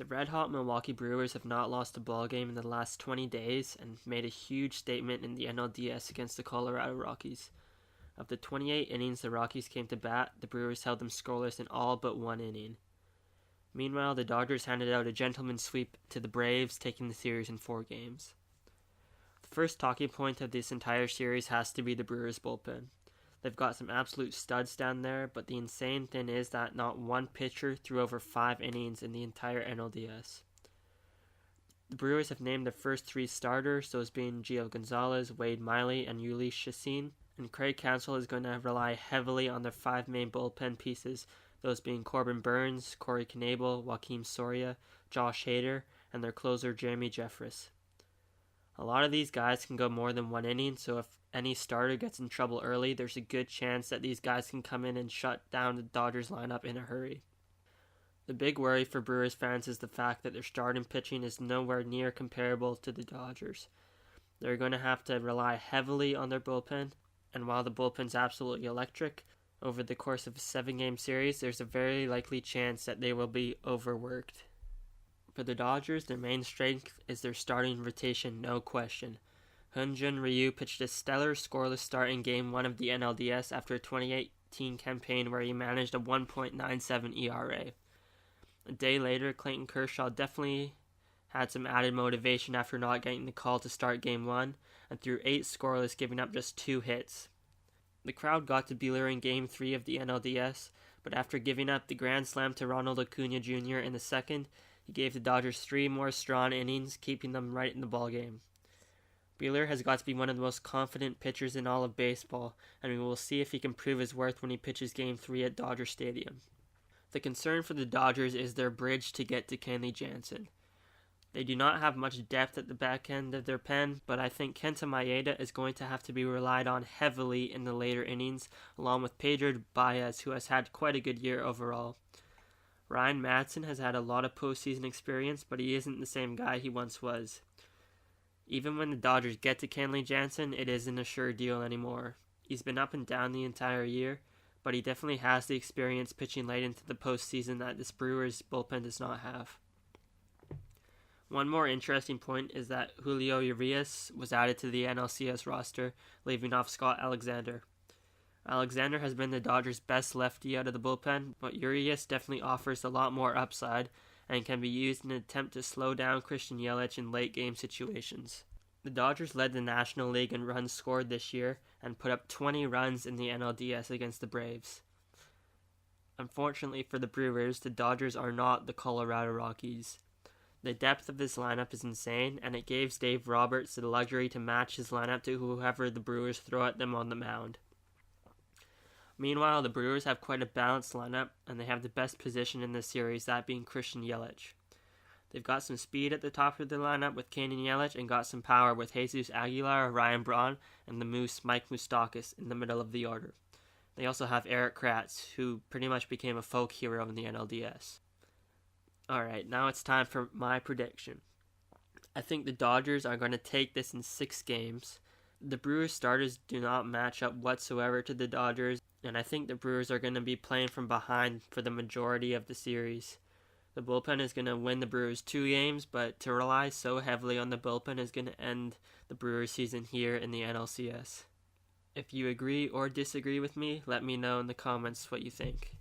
The red-hot Milwaukee Brewers have not lost a ballgame in the last 20 days and made a huge statement in the NLDS against the Colorado Rockies. Of the 28 innings the Rockies came to bat, the Brewers held them scoreless in all but one inning. Meanwhile, the Dodgers handed out a gentleman's sweep to the Braves, taking the series in 4 games. The first talking point of this entire series has to be the Brewers' bullpen. They've got some absolute studs down there, but the insane thing is that not one pitcher threw over 5 innings in the entire NLDS. The Brewers have named their first 3 starters, those being Gio Gonzalez, Wade Miley, and Yuli Chacin, and Craig Counsell is going to rely heavily on their 5 main bullpen pieces, those being Corbin Burns, Corey Knebel, Joakim Soria, Josh Hader, and their closer Jeremy Jeffress. A lot of these guys can go more than 1 inning, so if any starter gets in trouble early, there's a good chance that these guys can come in and shut down the Dodgers lineup in a hurry. The big worry for Brewers fans is the fact that their starting pitching is nowhere near comparable to the Dodgers. They're going to have to rely heavily on their bullpen, and while the bullpen's absolutely electric, over the course of a 7-game series, there's a very likely chance that they will be overworked. For the Dodgers, their main strength is their starting rotation, no question. Hyun-Jin Ryu pitched a stellar scoreless start in Game 1 of the NLDS after a 2018 campaign where he managed a 1.97 ERA. A day later, Clayton Kershaw definitely had some added motivation after not getting the call to start Game 1 and threw 8 scoreless, giving up just 2 hits. The crowd got to Buehler in Game 3 of the NLDS, but after giving up the grand slam to Ronald Acuna Jr. in the second, he gave the Dodgers 3 more strong innings, keeping them right in the ballgame. Buehler has got to be one of the most confident pitchers in all of baseball, and we will see if he can prove his worth when he pitches Game 3 at Dodger Stadium. The concern for the Dodgers is their bridge to get to Kenley Jansen. They do not have much depth at the back end of their pen, but I think Kenta Maeda is going to have to be relied on heavily in the later innings, along with Pedro Baez, who has had quite a good year overall. Ryan Madson has had a lot of postseason experience, but he isn't the same guy he once was. Even when the Dodgers get to Kenley Jansen, it isn't a sure deal anymore. He's been up and down the entire year, but he definitely has the experience pitching late into the postseason that this Brewers bullpen does not have. One more interesting point is that Julio Urias was added to the NLCS roster, leaving off Scott Alexander. Alexander has been the Dodgers' best lefty out of the bullpen, but Urias definitely offers a lot more upside and can be used in an attempt to slow down Christian Yelich in late-game situations. The Dodgers led the National League in runs scored this year and put up 20 runs in the NLDS against the Braves. Unfortunately for the Brewers, the Dodgers are not the Colorado Rockies. The depth of this lineup is insane, and it gives Dave Roberts the luxury to match his lineup to whoever the Brewers throw at them on the mound. Meanwhile, the Brewers have quite a balanced lineup, and they have the best position in the series, that being Christian Yelich. They've got some speed at the top of the lineup with Kenny Yelich, and got some power with Jesus Aguilar, Ryan Braun, and the Moose Mike Moustakas in the middle of the order. They also have Eric Kratz, who pretty much became a folk hero in the NLDS. Alright, now it's time for my prediction. I think the Dodgers are going to take this in 6 games. The Brewers starters do not match up whatsoever to the Dodgers, and I think the Brewers are going to be playing from behind for the majority of the series. The bullpen is going to win the Brewers 2 games, but to rely so heavily on the bullpen is going to end the Brewers season here in the NLCS. If you agree or disagree with me, let me know in the comments what you think.